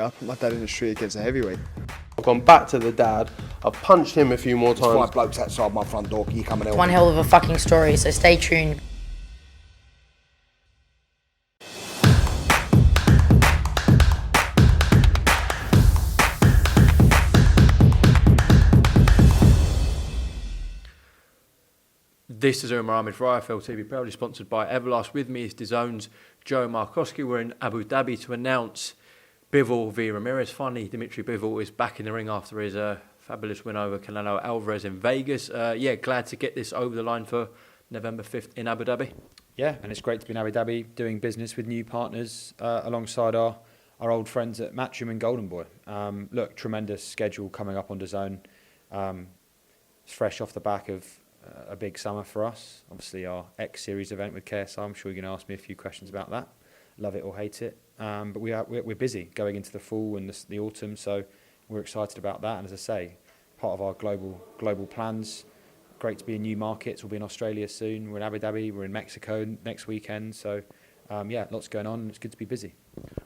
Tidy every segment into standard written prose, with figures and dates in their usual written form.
I put my dad in the street against a heavyweight. I've gone back to the dad. I've punched him a few more times. 5 blokes outside my front door. Can you come and help One me? hell of a fucking story, so stay tuned. This is Umar Ahmed for IFL TV, proudly sponsored by Everlast. With me is DAZN's Joe Markowski. We're in Abu Dhabi to announce Bivol v Ramirez. Finally, Dimitri Bivol is back in the ring after his fabulous win over Canelo-Alvarez in Vegas. Glad to get this over the line for November 5th in Abu Dhabi. Yeah, and it's great to be in Abu Dhabi doing business with new partners alongside our old friends at Matchroom and Golden Boy. Look, tremendous schedule coming up on DAZN. It's fresh off the back of a big summer for us. Obviously, our X Series event with KSI. I'm sure you're going to ask me a few questions about that. Love it or hate it. But we're busy going into the fall and the autumn, so we're excited about that. And as I say, part of our global plans. Great to be in new markets. We'll be in Australia soon. We're in Abu Dhabi. We're in Mexico next weekend. So, lots going on. It's good to be busy.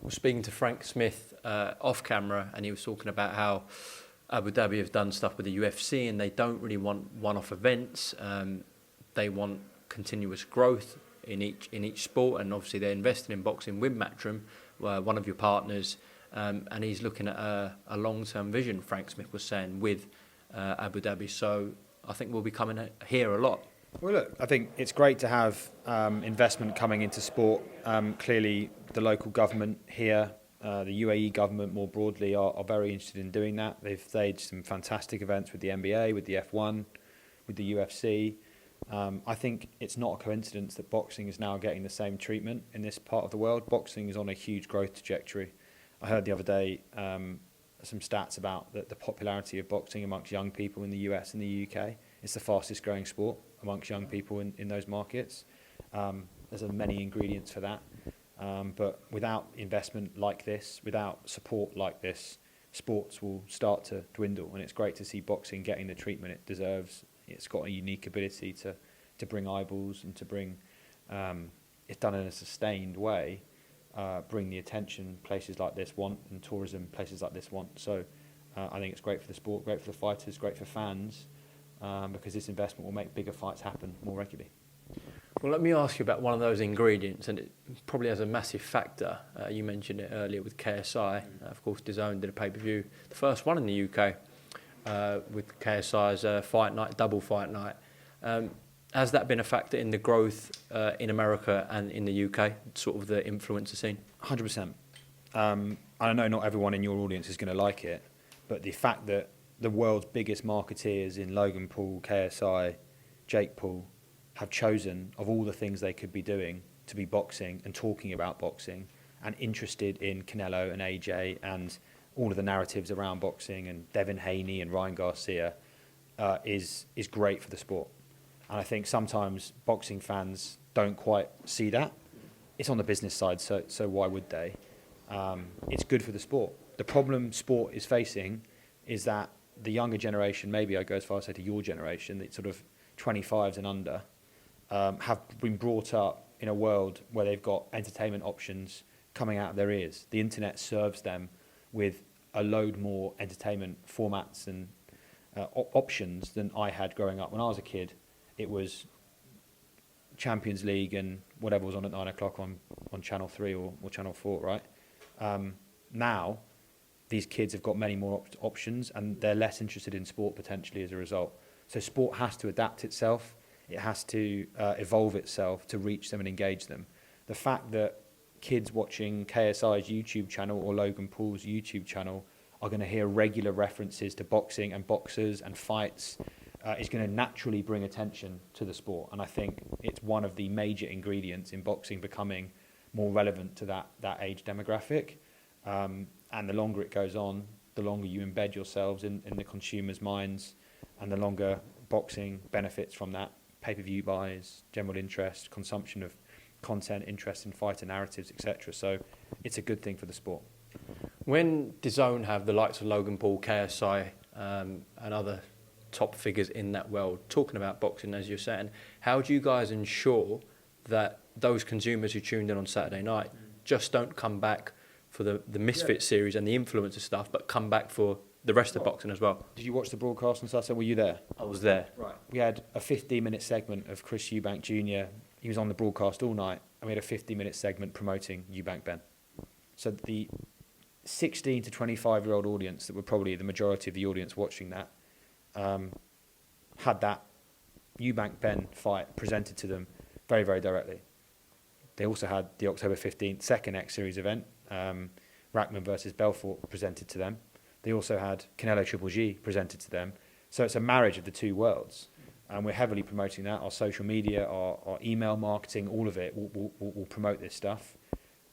We're speaking to Frank Smith off camera, and he was talking about how Abu Dhabi have done stuff with the UFC, and they don't really want one-off events. They want continuous growth in each sport, and obviously they're investing in boxing with Matchroom, one of your partners, and he's looking at a long-term vision. Frank Smith was saying with Abu Dhabi, so I think we'll be coming here a lot. Well, look, I think it's great to have investment coming into sport. Clearly, the local government here. The UAE government more broadly are very interested in doing that. They've staged some fantastic events with the NBA, with the F1, with the UFC. I think it's not a coincidence that boxing is now getting the same treatment in this part of the world. Boxing is on a huge growth trajectory. I heard the other day some stats about the popularity of boxing amongst young people in the US and the UK. It's the fastest growing sport amongst young people in those markets. There's many ingredients for that. But without investment like this, without support like this, sports will start to dwindle. And it's great to see boxing getting the treatment it deserves. It's got a unique ability to bring eyeballs and to bring, it's done in a sustained way, bring the attention places like this want and tourism places like this want. So I think it's great for the sport, great for the fighters, great for fans, because this investment will make bigger fights happen more regularly. Well, let me ask you about one of those ingredients, and it probably has a massive factor. You mentioned it earlier with KSI. Of course, DAZN did a pay-per-view, the first one in the UK, with KSI's fight night, double fight night. Has that been a factor in the growth in America and in the UK, sort of the influencer scene? 100%. I know not everyone in your audience is going to like it, but the fact that the world's biggest marketeers in Logan Paul, KSI, Jake Paul, have chosen, of all the things they could be doing, to be boxing and talking about boxing and interested in Canelo and AJ and all of the narratives around boxing and Devin Haney and Ryan Garcia is great for the sport. And I think sometimes boxing fans don't quite see that. It's on the business side, so why would they? It's good for the sport. The problem sport is facing is that the younger generation, maybe I go as far as to say to your generation, the sort of 25s and under, have been brought up in a world where they've got entertainment options coming out of their ears. The internet serves them with a load more entertainment formats and options than I had growing up. When I was a kid, it was Champions League and whatever was on at 9 o'clock on Channel 3 or Channel 4, right? Now, these kids have got many more options and they're less interested in sport potentially as a result. So sport has to adapt itself. It has to evolve itself to reach them and engage them. The fact that kids watching KSI's YouTube channel or Logan Paul's YouTube channel are going to hear regular references to boxing and boxers and fights is going to naturally bring attention to the sport. And I think it's one of the major ingredients in boxing becoming more relevant to that age demographic. And the longer it goes on, the longer you embed yourselves in the consumer's minds, and the longer boxing benefits from that. Pay-per-view buys, general interest, consumption of content, interest in fighter narratives, etc. So it's a good thing for the sport. When DAZN have the likes of Logan Paul, KSI, and other top figures in that world talking about boxing, as you're saying, how do you guys ensure that those consumers who tuned in on Saturday night just don't come back for the Misfit series and the influencer stuff, but come back for the rest of boxing as well. Did you watch the broadcast on Saturday? Were you there? I was there. Right. We had a 15-minute segment of Chris Eubank Jr. He was on the broadcast all night, and we had a 15-minute segment promoting Eubank Ben. So the 16 to 25-year-old audience, that were probably the majority of the audience watching that, had that Eubank Ben fight presented to them very, very directly. They also had the October 15th second X Series event, Rackman versus Belfort, presented to them. They also had Canelo-Ggg presented to them. So it's a marriage of the two worlds. And we're heavily promoting that. Our social media, our email marketing, all of it will promote this stuff.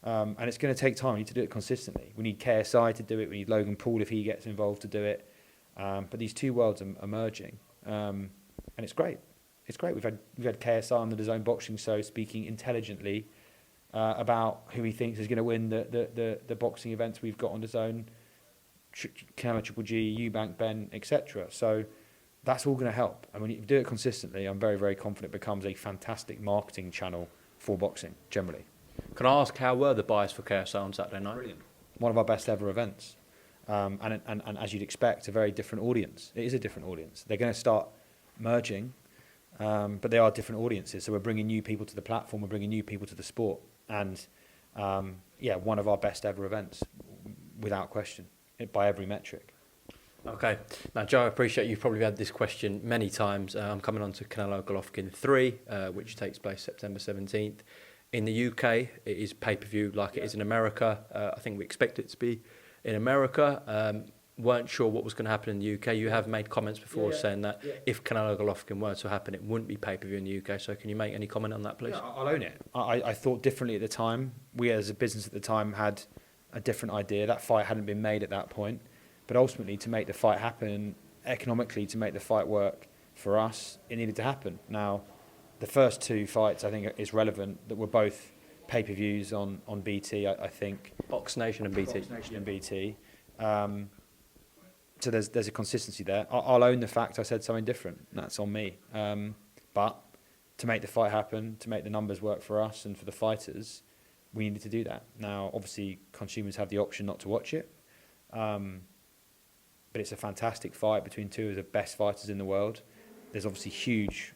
And it's going to take time. We need to do it consistently. We need KSI to do it. We need Logan Paul, if he gets involved, to do it. But these two worlds are merging. And it's great. It's great. We've had KSI on the DAZN boxing show speaking intelligently about who he thinks is going to win the boxing events we've got on DAZN. Canelo-Ggg, Eubank Ben, etc. So that's all going to help. And when you do it consistently, I'm very, very confident it becomes a fantastic marketing channel for boxing generally. Can I ask, how were the buys for KSI on Saturday night? Brilliant. One of our best ever events. And as you'd expect, a very different audience. It is a different audience. They're going to start merging, but they are different audiences. So we're bringing new people to the platform, we're bringing new people to the sport. And one of our best ever events, without question, by every metric. Okay. Now, Joe, I appreciate you've probably had this question many times. I'm coming on to Canelo-Golovkin 3, which takes place September 17th. In the UK, it is pay-per-view like it is in America. I think we expect it to be in America. Weren't sure what was going to happen in the UK. You have made comments before saying that if Canelo-Golovkin were to happen, it wouldn't be pay-per-view in the UK. So can you make any comment on that, please? Yeah, I'll own it. I thought differently at the time. We as a business at the time had a different idea. That fight hadn't been made at that point. But ultimately, to make the fight happen, economically, to make the fight work for us, it needed to happen. Now, the first two fights, I think, is relevant, that were both pay-per-views on BT, I think. Box Nation and BT. Box Nation and BT. So there's a consistency there. I'll own the fact I said something different. That's on me. But to make the fight happen, to make the numbers work for us and for the fighters, we needed to do that. Now, obviously, consumers have the option not to watch it. But it's a fantastic fight between two of the best fighters in the world. There's obviously huge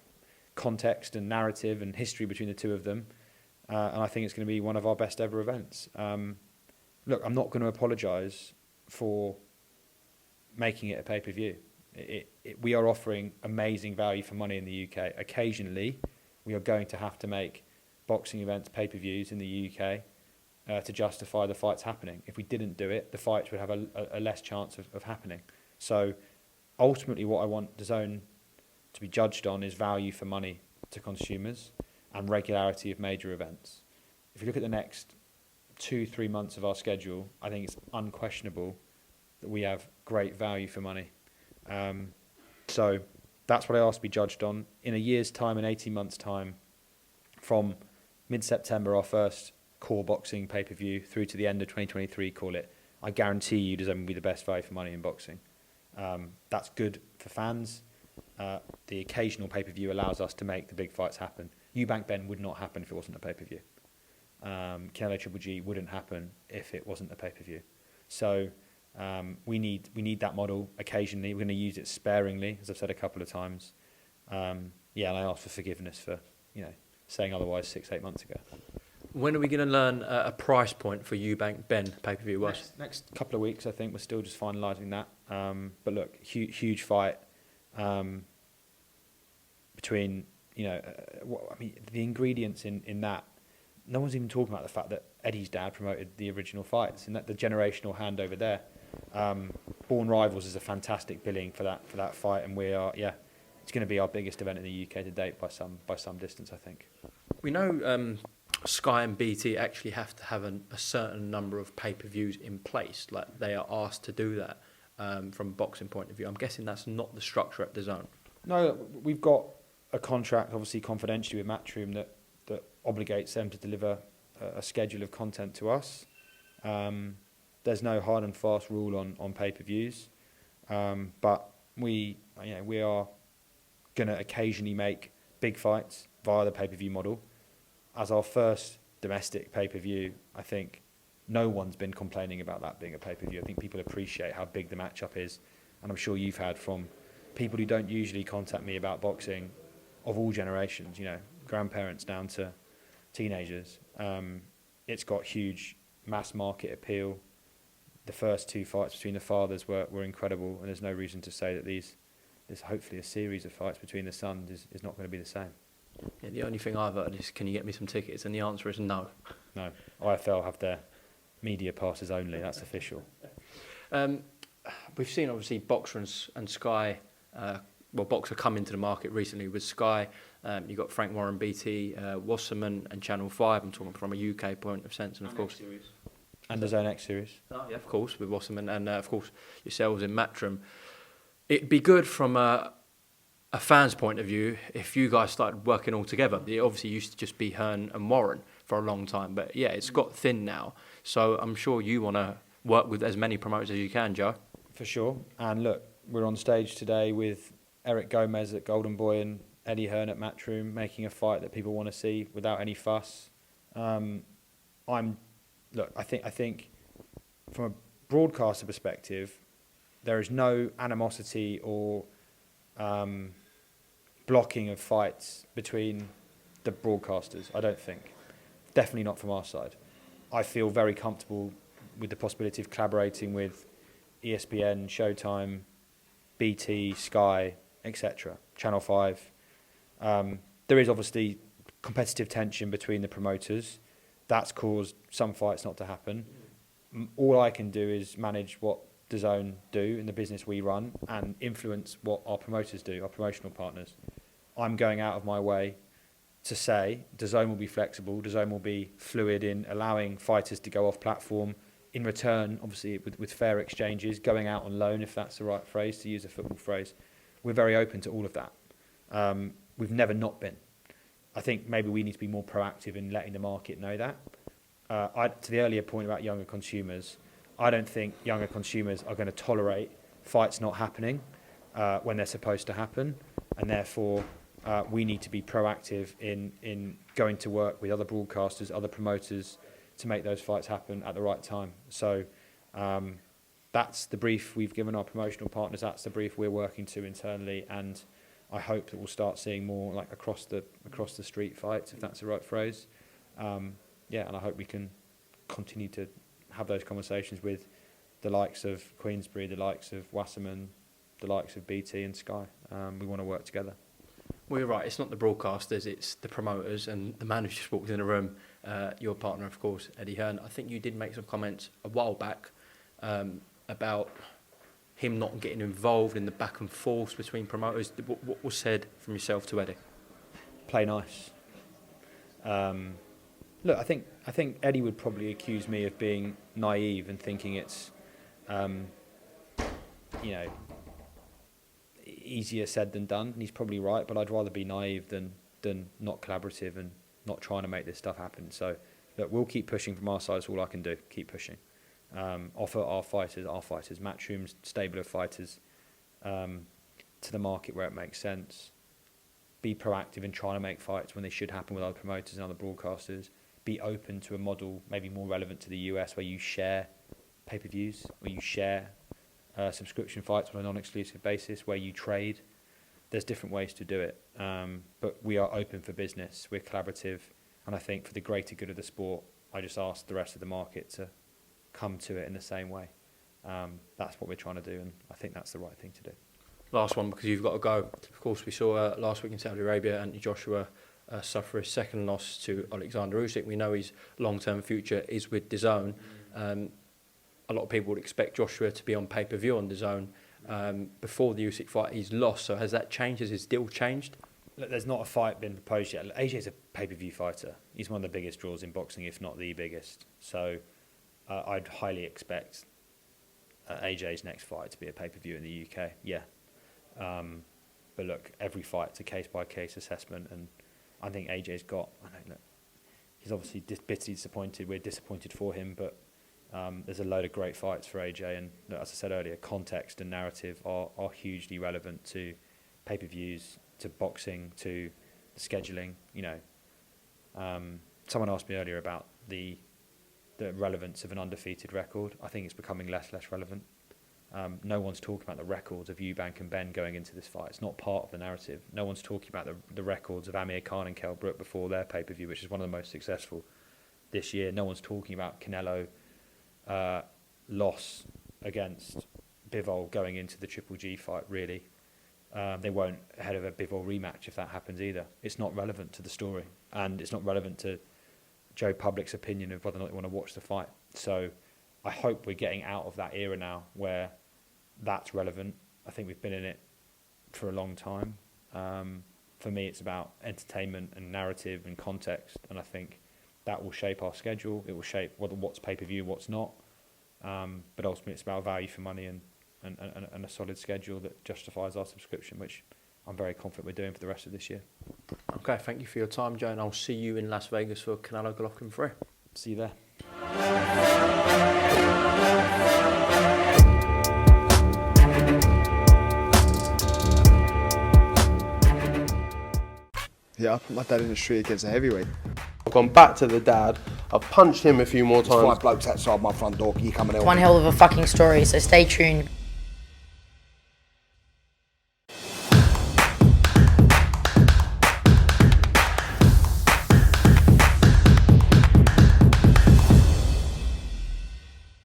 context and narrative and history between the two of them. And I think it's going to be one of our best ever events. Look, I'm not going to apologise for making it a pay-per-view. We are offering amazing value for money in the UK. Occasionally, we are going to have to make boxing events pay-per-views in the UK to justify the fights happening. If we didn't do it, the fights would have a less chance of happening. So ultimately what I want DAZN to be judged on is value for money to consumers and regularity of major events. If you look at the next 2-3 months of our schedule, I think it's unquestionable that we have great value for money. So that's what I ask to be judged on. In a year's time, in 18 months' time, from mid-September, our first core boxing pay-per-view, through to the end of 2023, call it, I guarantee you DAZN will be the best value for money in boxing. That's good for fans. The occasional pay-per-view allows us to make the big fights happen. Eubank Ben would not happen if it wasn't a pay-per-view. Canelo-Ggg wouldn't happen if it wasn't a pay-per-view. So we need that model occasionally. We're going to use it sparingly, as I've said a couple of times. And I ask for forgiveness for saying otherwise 6-8 months ago. When are we going to learn a price point for Eubank Ben pay-per-view was? Next couple of weeks, I think. We're still just finalising that. But look, huge fight between, the ingredients in that. No one's even talking about the fact that Eddie's dad promoted the original fights and that the generational handover there. Born Rivals is a fantastic billing for that fight, and we are, it's going to be our biggest event in the UK to date by some distance, I think. We know Sky and BT actually have to have a certain number of pay-per-views in place. Like, they are asked to do that from a boxing point of view. I'm guessing that's not the structure at DAZN. No, we've got a contract, obviously confidentially, with Matchroom that obligates them to deliver a schedule of content to us. There's no hard and fast rule on pay-per-views, but we are going to occasionally make big fights via the pay-per-view model. As our first domestic pay-per-view, I think no one's been complaining about that being a pay-per-view. I think people appreciate how big the matchup is, and I'm sure you've had from people who don't usually contact me about boxing of all generations, you know, grandparents down to teenagers. It's got huge mass market appeal. The first 2 fights between the fathers were incredible, and there's no reason to say that there's hopefully a series of fights between the sons is not going to be the same. Yeah, the only thing I've heard is, can you get me some tickets? And the answer is no. No, IFL have their media passes only. That's official. We've seen obviously Boxer and Sky. Boxer come into the market recently with Sky. You've got Frank Warren, BT, Wasserman, and Channel 5. I'm talking from a UK point of sense, and of course. And the Zone X series. Oh, yeah, of course, with Wasserman, and of course yourselves in Matchroom. It'd be good from a fan's point of view if you guys started working all together. It obviously used to just be Hearn and Warren for a long time, but yeah, it's got thin now. So I'm sure you want to work with as many promoters as you can, Joe. For sure. And look, we're on stage today with Eric Gomez at Golden Boy and Eddie Hearn at Matchroom, making a fight that people want to see without any fuss. I think from a broadcaster perspective, there is no animosity or blocking of fights between the broadcasters, I don't think. Definitely not from our side. I feel very comfortable with the possibility of collaborating with ESPN, Showtime, BT, Sky, etc., Channel 5. There is obviously competitive tension between the promoters. That's caused some fights not to happen. All I can do is manage what DAZN do in the business we run and influence what our promoters do, our promotional partners. I'm going out of my way to say DAZN will be flexible, DAZN will be fluid in allowing fighters to go off platform, in return, obviously, with fair exchanges, going out on loan, if that's the right phrase, to use a football phrase. We're very open to all of that. We've never not been. I think maybe we need to be more proactive in letting the market know that. To the earlier point about younger consumers, I don't think younger consumers are going to tolerate fights not happening when they're supposed to happen, and therefore we need to be proactive in going to work with other broadcasters, other promoters, to make those fights happen at the right time. So that's the brief we've given our promotional partners. That's the brief we're working to internally, and I hope that we'll start seeing more like across the street fights, if that's the right phrase. And I hope we can continue to have those conversations with the likes of Queensbury, the likes of Wasserman, the likes of BT and Sky. We want to work together. Well, you're right. It's not the broadcasters, it's the promoters, and the man who just walked in the room, your partner, of course, Eddie Hearn. I think you did make some comments a while back about him not getting involved in the back and forth between promoters. What was said from yourself to Eddie? Play nice. Look, I think Eddie would probably accuse me of being naive and thinking it's, easier said than done. And he's probably right, but I'd rather be naive than not collaborative and not trying to make this stuff happen. So, look, we'll keep pushing from our side. That's all I can do. Keep pushing. Offer our fighters, Matchroom's stable of fighters, to the market where it makes sense. Be proactive in trying to make fights when they should happen with other promoters and other broadcasters. Be open to a model maybe more relevant to the US where you share pay-per-views, where you share subscription fights on a non-exclusive basis, where you trade. There's different ways to do it, but we are open for business. We're collaborative, and I think for the greater good of the sport, I just ask the rest of the market to come to it in the same way. That's what we're trying to do, and I think that's the right thing to do. Last one, because you've got to go. Of course, we saw last week in Saudi Arabia, Anthony Joshua suffer his second loss to Alexander Usyk. We know his long-term future is with DAZN. A lot of people would expect Joshua to be on pay-per-view on DAZN before the Usyk fight. He's lost, so has that changed? Has his deal changed? Look, there's not a fight been proposed yet. AJ's a pay-per-view fighter. He's one of the biggest draws in boxing, if not the biggest. So I'd highly expect AJ's next fight to be a pay-per-view in the UK. Yeah. But look, every fight's a case-by-case assessment, and I think AJ's got... he's obviously bitterly disappointed. We're disappointed for him, but there's a load of great fights for AJ, and as I said earlier, context and narrative are hugely relevant to pay-per-views, to boxing, to scheduling. Someone asked me earlier about the the relevance of an undefeated record. I think it's becoming less relevant. No one's talking about the records of Eubank and Ben going into this fight. It's not part of the narrative. No one's talking about the records of Amir Khan and Kell Brook before their pay-per-view, which is one of the most successful this year. No one's talking about Canelo loss against Bivol going into the Ppv fight, really. They won't ahead of a Bivol rematch if that happens either. It's not relevant to the story, and it's not relevant to Joe Public's opinion of whether or not they want to watch the fight. So I hope we're getting out of that era now where that's relevant. I think we've been in it for a long time. For me, it's about entertainment and narrative and context, and I think that will shape our schedule. It will shape what's pay-per-view, what's not. But ultimately, it's about value for money and a solid schedule that justifies our subscription, which I'm very confident we're doing for the rest of this year. Okay, thank you for your time, Joe, and I'll see you in Las Vegas for Canelo-Ggg 3. See you there. Yeah, I put my dad in the street against a heavyweight. I've gone back to the dad. I've punched him a few more There's times. 5 blokes outside my front door. You coming out? One hell of a fucking story, so stay tuned.